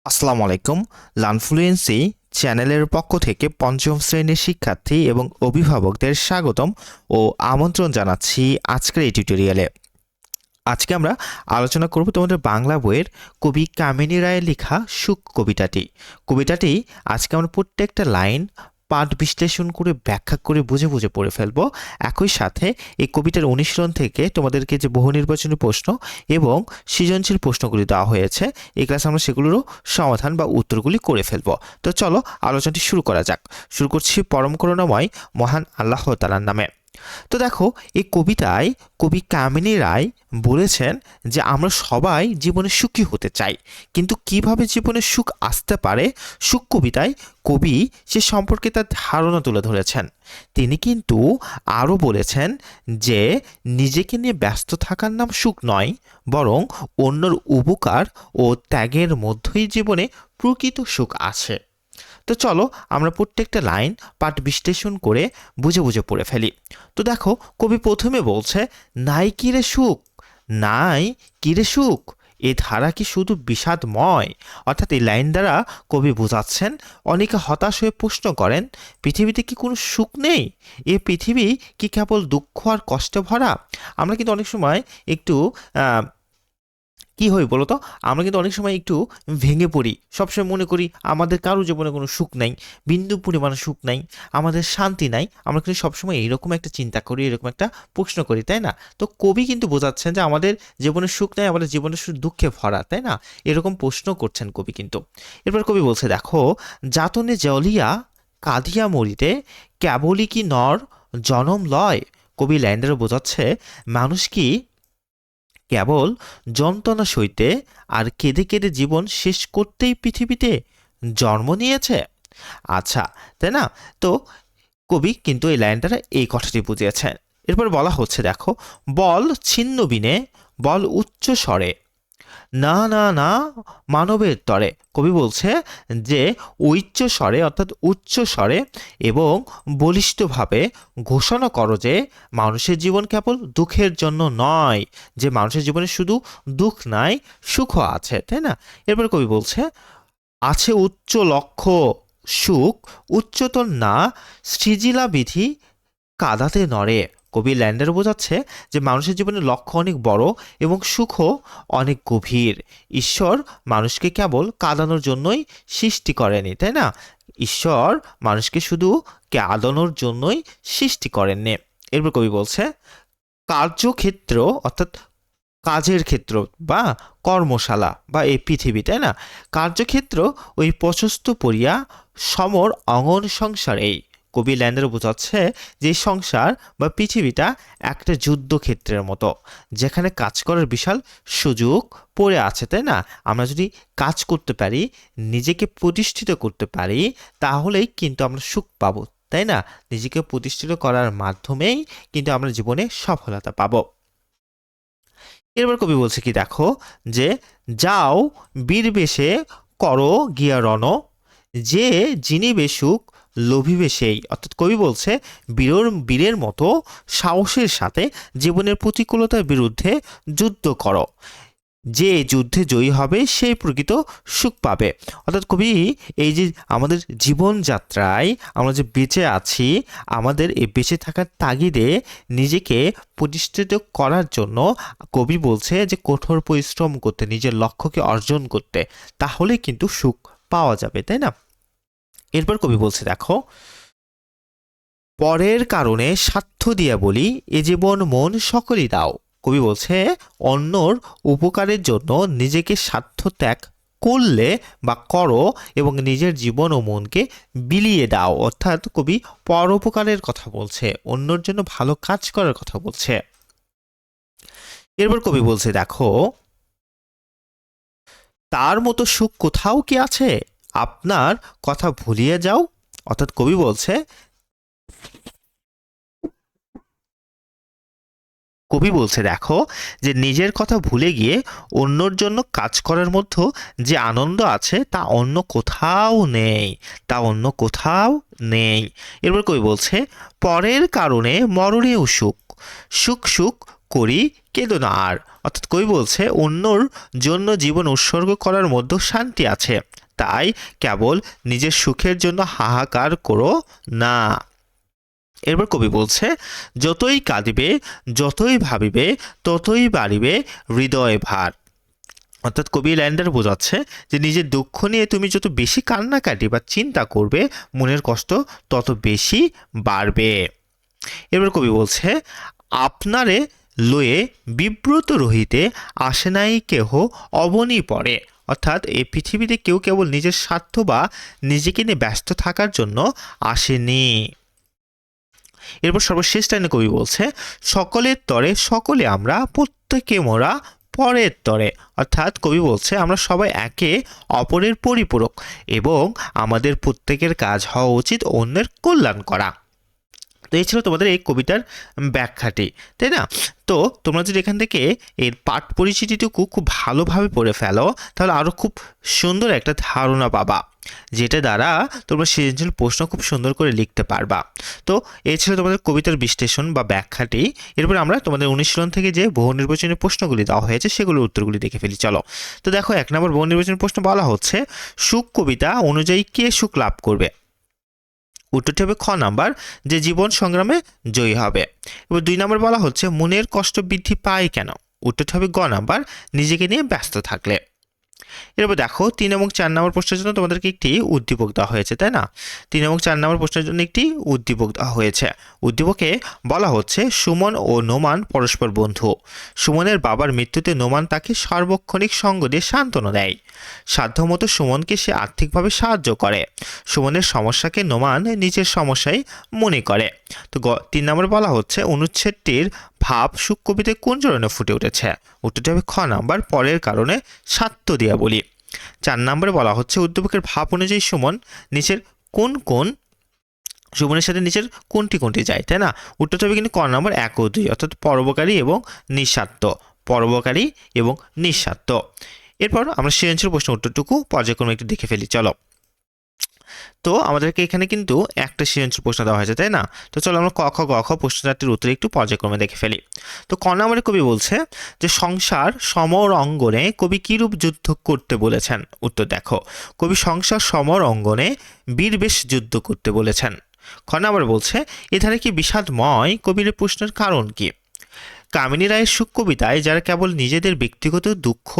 আসসালামু আলাইকুম। লার্নফ্লুয়েন্সি চ্যানেলের পক্ষ থেকে পঞ্চম শ্রেণীর শিক্ষার্থী এবং অভিভাবকদের স্বাগতম ও আমন্ত্রণ জানাচ্ছি আজকের এই টিউটোরিয়ালে। আজকে আমরা আলোচনা করব তোমাদের বাংলা বইয়ের কবি কামিনী রায়ের লেখা সুখ কবিতাটি আজকে আমরা প্রত্যেকটা লাইন পাঠ বিশ্লেষণ করে ব্যাখ্যা করে বুঝে বুঝে পড়ে ফেলবো। একই সাথে এই কবিতার অনুশীলন থেকে তোমাদেরকে যে বহু নির্বাচনী প্রশ্ন এবং সৃজনশীল প্রশ্নগুলি দেওয়া হয়েছে, এই ক্লাসে আমরা সেগুলোরও সমাধান বা উত্তরগুলি করে ফেলবো। তো চলো আলোচনাটি শুরু করা যাক। শুরু করছি পরম করুণাময় মহান আল্লাহ তাআলার নামে। তো দেখো, এই কবিতায় কবি কামিনী রায় বলেছেন যে আমরা সবাই জীবনে সুখী হতে চাই, কিন্তু কিভাবে জীবনে সুখ আসতে পারে, সুখ কবিতায় কবি সে সম্পর্কে তার ধারণা তুলে ধরেছেন। তিনি কিন্তু আরও বলেছেন যে নিজেকে নিয়ে ব্যস্ত থাকার নাম সুখ নয়, বরং অন্যর উপকার ও ত্যাগের মধ্যেই জীবনে প্রকৃত সুখ আছে। তো চলো আমরা প্রত্যেকটা লাইন পাঠ বিশ্লেষণ করে বুঝে বুঝে পড়ে ফেলি। তো দেখো, কবি প্রথমে বলছে নাই কিরে সুখ, নাই কিরে সুখ, এ ধারা কি শুধু বিষাদময়। অর্থাৎ এই লাইন দ্বারা কবি বোঝাচ্ছেন, অনেকে হতাশ হয়ে প্রশ্ন করেন পৃথিবীতে কি কোনো সুখ নেই, এ পৃথিবী কি কেবল দুঃখ আর কষ্টে ভরা। আমরা কিন্তু অনেক সময় একটু কি হয় বলো তো, আমরা কিন্তু অনেক সময় একটু ভেঙে পড়ি, সবসময় মনে করি আমাদের কারো জীবনে কোনো সুখ নাই, বিন্দু পরিমাণ সুখ নাই, আমাদের শান্তি নাই। আমরা কিন্তু সবসময় এইরকম একটা চিন্তা করি, এরকম একটা প্রশ্ন করি, তাই না? তো কবি কিন্তু বোঝাচ্ছেন যে আমাদের জীবনে সুখ নাই, আমাদের জীবনে শুধু দুঃখে ভরা, তাই না? এরকম প্রশ্ন করছেন কবি কিন্তু। এরপর কবি বলছে দেখো, যাতনে জ্বলিয়া কাঁদিয়া মরিতে কেবলই কি নর জনম লয়। কবি ল্যান্ডারও বোঝাচ্ছে মানুষ কি কেবল যন্ত্রণা সইতে আর কেঁদে কেঁদে জীবন শেষ করতেই পৃথিবীতে জন্ম নিয়েছে। আচ্ছা, তাই না? তো কবি কিন্তু এই লাইনটা এই কথাটি বুঝিয়েছেন। এরপর বলা হচ্ছে দেখো, বল ছিন্ন বিনে, বল উচ্চ স্বরে, না না না মানবের তরে। কবি বলছে যে উচ্চ স্বরে অর্থাৎ উচ্চ স্বরে এবং বলিষ্ঠভাবে ঘোষণা করো যে মানুষের জীবন কেবল দুঃখের জন্য নয়, যে মানুষের জীবনে শুধু দুঃখ নাই, সুখও আছে, তাই না? এরপর কবি বলছে আছে উচ্চ লক্ষ্য সুখ, উচ্চতর না সৃজিলা বিধি কাদাতে নড়ে। কবি ল্যান্ডার বোঝাচ্ছে যে মানুষের জীবনের লক্ষ্য অনেক বড় এবং সুখও অনেক গভীর। ঈশ্বর মানুষকে কেবল কাঁদানোর জন্যই সৃষ্টি করেনি, তাই না? ঈশ্বর মানুষকে শুধু কাঁদানোর জন্যই সৃষ্টি করেননি। এরপর কবি বলছে কার্যক্ষেত্র অর্থাৎ কাজের ক্ষেত্র বা কর্মশালা বা এই পৃথিবী, তাই না? কার্যক্ষেত্র ওই প্রশস্ত পড়িয়া সমর অঙ্গন সংসার। এই কবি ল্যান্ডার বোঝাচ্ছে যে সংসার বা পৃথিবীটা একটা যুদ্ধক্ষেত্রের মতো, যেখানে কাজ করার বিশাল সুযোগ পড়ে আছে, তাই না? আমরা যদি কাজ করতে পারি, নিজেকে প্রতিষ্ঠিত করতে পারি, তাহলেই কিন্তু আমরা সুখ পাবো, তাই না? নিজেকে প্রতিষ্ঠিত করার মাধ্যমেই কিন্তু আমরা জীবনে সফলতা পাবো। এরপর কবি বলছে কি দেখো, যে যাও বীর বেশে করো গিয়া রণ, যে যিনি বেশুক লোভিবে সেই। অর্থাৎ কবি বলছে বীরের মতো সাহসের সাথে জীবনের প্রতিকূলতার বিরুদ্ধে যুদ্ধ করো, যে যুদ্ধে জয়ী হবে সেই প্রকৃত সুখ পাবে। অর্থাৎ কবি এই যে আমাদের জীবনযাত্রায় আমরা যে বেঁচে আছি, আমাদের এই বেঁচে থাকার তাগিদে নিজেকে প্রতিষ্ঠিত করার জন্য কবি বলছে যে কঠোর পরিশ্রম করতে, নিজের লক্ষ্যকে অর্জন করতে, তাহলে কিন্তু সুখ পাওয়া যাবে, তাই না? এরপর কবি বলছে দেখো, পরের কারণে স্বার্থ দিয়া বলি এ জীবন মন সকলই দাও। কবি বলছে অন্যর উপকারের জন্য নিজেকে স্বার্থ ত্যাগ করলে বা করো এবং নিজের জীবন ও মনকে বিলিয়ে দাও। অর্থাৎ কবি পরোপকারের কথা বলছে, অন্যর জন্য ভালো কাজ করার কথা বলছে। এরপর কবি বলছে দেখো, তার মতো সুখ কোথাও কি আছে, আপনার কথা ভুলিয়ে যাও। অর্থাৎ কবি বলছে, দেখো, যে নিজের কথা ভুলে গিয়ে অন্যর জন্য কাজ করার মধ্যে যে আনন্দ আছে তা অন্য কোথাও নেই, তা অন্য কোথাও নেই। এরপর কবি বলছে পরের কারণে মরণেও সুখ, সুখ সুখ করি কেঁদো না আর। অর্থাৎ কবি বলছে অন্যর জন্য জীবন উৎসর্গ করার মধ্যে শান্তি আছে, তাই কেবল নিজের সুখের জন্য হাহাকার করো না। এরপর কবি বলছে যতই কাঁদিবে যতই ভাবিবে ততই বাড়িবে হৃদয় ভার। অর্থাৎ কবি লাইন দ্বারা বোঝাচ্ছে যে নিজের দুঃখ নিয়ে তুমি যত বেশি কান্নাকাটি বা চিন্তা করবে মনের কষ্ট তত বেশি বাড়বে। এবার কবি বলছে আপনারে লয়ে বিব্রত রহিতে আসে নাই কেহ অবনী পড়ে। অর্থাৎ এই পৃথিবীতে কেউ কেবল নিজের স্বার্থ বা নিজেকে নিয়ে ব্যস্ত থাকার জন্য আসেনি। এরপর সর্বশেষ লাইনে কবি বলছে সকলের তরে সকলে আমরা প্রত্যেকে মোরা পরের তরে। অর্থাৎ কবি বলছে আমরা সবাই একে অপরের পরিপূরক এবং আমাদের প্রত্যেকের কাজ হওয়া উচিত অন্যের কল্যাণ করা। তো এই ছিল তোমাদের এই কবিতার ব্যাখ্যাটি, তাই না? তো তোমরা যদি এখান থেকে এর পাঠ পরিচিতিটুকু খুব ভালোভাবে পড়ে ফেলো তাহলে আরও খুব সুন্দর একটা ধারণা পাবা, যেটা দ্বারা তোমরা সৃজনশীল প্রশ্ন খুব সুন্দর করে লিখতে পারবা। তো এই ছিল তোমাদের কবিতার বিশ্লেষণ বা ব্যাখ্যাটি। এরপর আমরা তোমাদের অনুশীলন থেকে যে বহু নির্বাচনী প্রশ্নগুলি দেওয়া হয়েছে সেগুলোর উত্তরগুলি দেখে ফেলি। চলো। তো দেখো 1 নম্বর বহু নির্বাচনী প্রশ্ন বলা হচ্ছে সুখ কবিতা অনুযায়ী কে সুখ লাভ করবে? উত্তরটি হবে খ নাম্বার, যে জীবন সংগ্রামে জয়ী হবে। এবার 2 নম্বর বলা হচ্ছে মনের কষ্ট বৃদ্ধি পায় কেন? উত্তরটি হবে গ নাম্বার, নিজেকে নিয়ে ব্যস্ত থাকলে। এরপর দেখো 3 এবং 4 নম্বর প্রশ্নের জন্য তোমাদেরকে একটি উদ্দীপক দেওয়া হয়েছে, তাই না? 3 এবং 4 নম্বর প্রশ্নের জন্য একটি উদ্দীপক দেওয়া হয়েছে। উদ্দীপকে বলা হচ্ছে সুমন ও নোমান পরস্পর বন্ধু। সুমনের বাবার মৃত্যুতে নোমান তাকে সার্বক্ষণিক সঙ্গ দিয়ে সান্ত্বনা দেয়। সাধ্যমতো সুমনকে সে আর্থিকভাবে সাহায্য করে। সুমনের সমস্যাকে নোমান নিজের সমস্যাই মনে করে। তো 3 নম্বরে বলা হচ্ছে অনুচ্ছেদটির ভাব সুখ কবিতায় কোন চরণে ফুটে উঠেছে? উত্তরটি হবে খ নাম্বার, পরের কারণে স্বার্থ দিয়া বলি। 4 নম্বরে বলা হচ্ছে উদ্দীপকের ভাব অনুযায়ী সুমনের সাথে নিচের কোনটি যায়, তাই না? উত্তরটি হবে কিন্তু ক নাম্বার 1 ও 2, অর্থাৎ পরোপকারী এবং নিঃস্বার্থ। পরোপকারী এবং নিঃস্বার্থ। এরপর আমরা সৃজনশীল প্রশ্ন উত্তরটুকু পর্যায়ক্রমে একটু দেখে ফেলি। চলো। তো আমাদেরকে এখানে কিন্তু একটা সৃজনশীল প্রশ্ন দেওয়া হয়েছে, তাই না? তো চলো আমরা ক খ গ খ প্রশ্ন 4টির উত্তর একটু পর্যায়ক্রমে দেখে ফেলি। তো ক নম্বরে কবি বলছে যে সংসার সমর অঙ্গনে কবি কিরূপ যুদ্ধ করতে বলেছেন? উত্তর দেখো, কবি সংসার সমর অঙ্গনে বীরবেশ যুদ্ধ করতে বলেছেন। খ নম্বরে বলছে এধারে কি বিষাদময়, কবির প্রশ্নের কারণ কি? কামিনী রায়ের সুখ কবিতায় যারা কেবল নিজেদের ব্যক্তিগত দুঃখ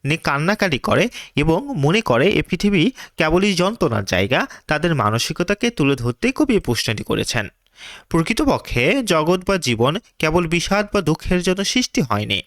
নিয়ে কান্নাকাটি করে এবং মনে করে এ পৃথিবী কেবলই যন্ত্রণার জায়গা, তাদের মানসিকতাকে তুলে ধরতেই কবি এই প্রশ্নটি করেছেন। প্রকৃতপক্ষে জগৎ বা জীবন কেবল বিষাদ বা দুঃখের জন্য সৃষ্টি হয়নি।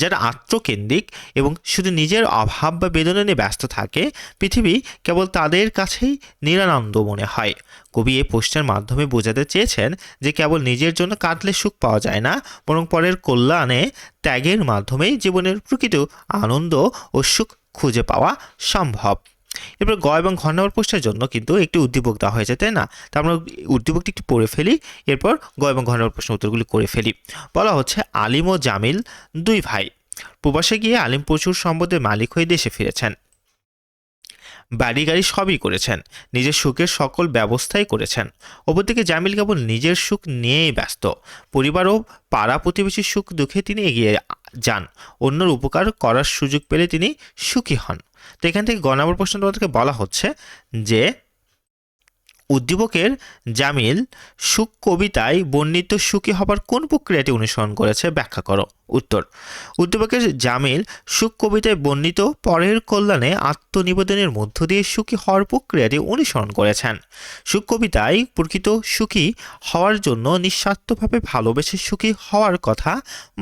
যারা আত্মকেন্দ্রিক এবং শুধু নিজের অভাব বা বেদনা নিয়ে ব্যস্ত থাকে, পৃথিবী কেবল তাদের কাছেই নিরানন্দ মনে হয়। কবি এই প্রশ্নের মাধ্যমে বোঝাতে চেয়েছেন যে কেবল নিজের জন্য কাঁদলে সুখ পাওয়া যায় না, বরং পরের কল্যাণে ত্যাগের মাধ্যমেই জীবনের প্রকৃত আনন্দ ও সুখ খুঁজে পাওয়া সম্ভব। এরপর গ এবং ঘ নম্বর প্রশ্নের জন্য কিন্তু একটি উদ্দীপক দেওয়া হয়েছে, তাই না? তা আমরা উদ্দীপকটি একটু পড়ে ফেলি, এরপর গ এবং ঘ নম্বর প্রশ্ন উত্তরগুলি করে ফেলি। বলা হচ্ছে আলিম ও জামিল 2 ভাই। প্রবাসে গিয়ে আলিম প্রচুর সম্পদের মালিক হয়ে দেশে ফিরেছেন। বাড়ি গাড়ি সবই করেছেন, নিজের সুখের সকল ব্যবস্থাই করেছেন। অপরদিকে জামিল কেবল নিজের সুখ নিয়েই ব্যস্ত। পরিবার ও পাড়া প্রতিবেশীর সুখ দুঃখে তিনি এগিয়ে যান, অন্যের উপকার করার সুযোগ পেলে তিনি সুখী হন। তো এখান থেকে গ নম্বর প্রশ্ন তোমাদেরকে বলা হচ্ছে যে উদ্দীপকের জামিল সুখ কবিতায় বর্ণিত সুখী হবার কোন প্রক্রিয়াটি অনুসরণ করেছে ব্যাখ্যা করো। উত্তর, উদ্দীপকের জামিল সুখ কবিতায় বর্ণিত পরের কল্যাণে আত্মনিবেদনের মধ্য দিয়ে সুখী হওয়ার প্রক্রিয়াটি অনুসরণ করেছেন। সুখ কবিতায় প্রকৃত সুখী হওয়ার জন্য নিঃস্বার্থভাবে ভালোবেসে সুখী হওয়ার কথা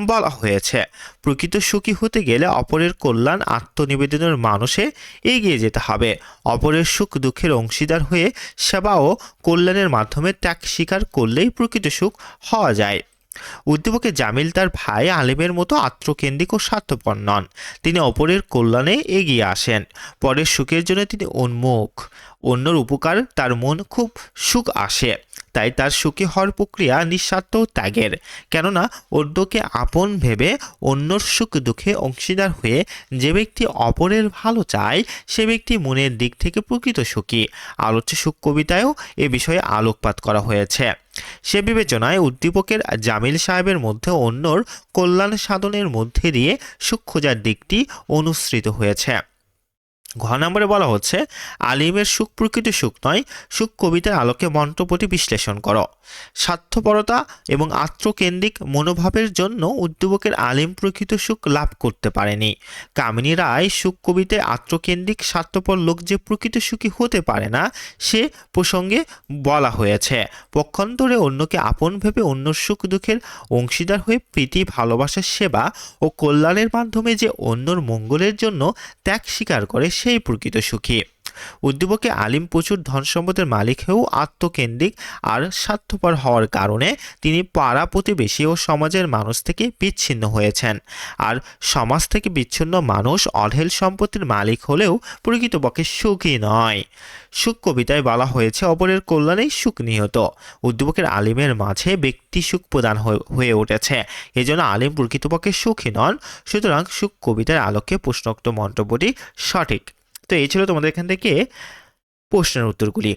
বলা হয়েছে। প্রকৃত সুখী হতে গেলে অপরের কল্যাণ আত্মনিবেদনের মানুষে এগিয়ে যেতে হবে। অপরের সুখ দুঃখের অংশীদার হয়ে সেবা ও কল্যাণের মাধ্যমে ত্যাগ স্বীকার করলেই প্রকৃত সুখ হওয়া যায়। উদ্দীপকে জামিল তার ভাই আলিমের মতো আত্মকেন্দ্রিক ও স্বার্থপর নন। তিনি অপরের কল্যাণে এগিয়ে আসেন, পরের সুখের জন্য তিনি উন্মুখ। অন্যর উপকার তার মন খুব সুখ আসে, তাই তার সুখী হওয়ার প্রক্রিয়া নিঃস্বার্থ ত্যাগের। কেননা অন্যকে আপন ভেবে অন্যর সুখ দুঃখে অংশীদার হয়ে যে ব্যক্তি অপরের ভালো চায় সে ব্যক্তি মনের দিক থেকে প্রকৃত সুখী। আলোচ্য সুখ কবিতায়ও এ বিষয়ে আলোকপাত করা হয়েছে। সে বিবেচনায় উদ্দীপকের জামিল সাহেবের মধ্যে অন্যর কল্যাণ সাধনের মধ্যে দিয়ে সুখ খোঁজার দিকটি অনুসৃত হয়েছে। ঘ নম্বরে বলা হচ্ছে আলিমের সুখ প্রকৃত সুখ নয়, সুখ কবিতার আলোকে মন্ত্রপটি বিশ্লেষণ করো। স্বার্থপরতা এবং আত্মকেন্দ্রিক মনোভাবের জন্য উদ্দীপকের আলিম প্রকৃত সুখ লাভ করতে পারেনি। কামিনী রায় সুখ কবিতায় আত্মকেন্দ্রিক স্বার্থপর লোক যে প্রকৃত সুখী হতে পারে না সে প্রসঙ্গে বলা হয়েছে। পক্ষান্তরে অন্যকে আপন ভেবে অন্য সুখ দুঃখের অংশীদার হয়ে প্রীতি ভালোবাসার সেবা ও কল্যাণের মাধ্যমে যে অন্যর মঙ্গলের জন্য ত্যাগ স্বীকার করে সেই প্রকৃত সুখী। উদ্দীপকে আলিম প্রচুর ধন সম্পদের মালিক হয়েও আত্মকেন্দ্রিক আর স্বার্থপর হওয়ার কারণে তিনি পাড়া প্রতিবেশী ও সমাজের মানুষ থেকে বিচ্ছিন্ন হয়েছেন। আর সমাজ থেকে বিচ্ছিন্ন মানুষ অঢেল সম্পত্তির মালিক হলেও প্রকৃতপক্ষে সুখী নয়। সুখ কবিতায় বলা হয়েছে অপরের কল্যাণেই সুখ নিহত। উদ্দীপকের আলিমের মাঝে ব্যক্তি সুখ প্রদান হয়ে উঠেছে, এজন্য আলিম প্রকৃতপক্ষে সুখী নন। সুতরাং সুখ কবিতার আলোকে প্রশ্নোক্ত মন্তব্যটি সঠিক। তো এই ছিল তোমাদের এখান থেকে প্রশ্নের উত্তরগুলি।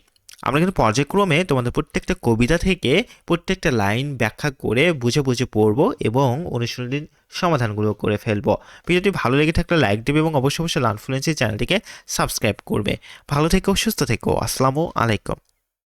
আমরা কিন্তু পর্যায়ক্রমে তোমাদের প্রত্যেকটা কবিতা থেকে প্রত্যেকটা লাইন ব্যাখ্যা করে বুঝে বুঝে পড়বো এবং অনুশীলনী সমাধানগুলো করে ফেলবো। ভিডিওটি ভালো লেগে থাকলে লাইক দেবে এবং অবশ্যই লার্ন ফ্লুয়েন্সি চ্যানেলটিকে সাবস্ক্রাইব করবে। ভালো থেকো, সুস্থ থেকো। আসসালামু আলাইকুম।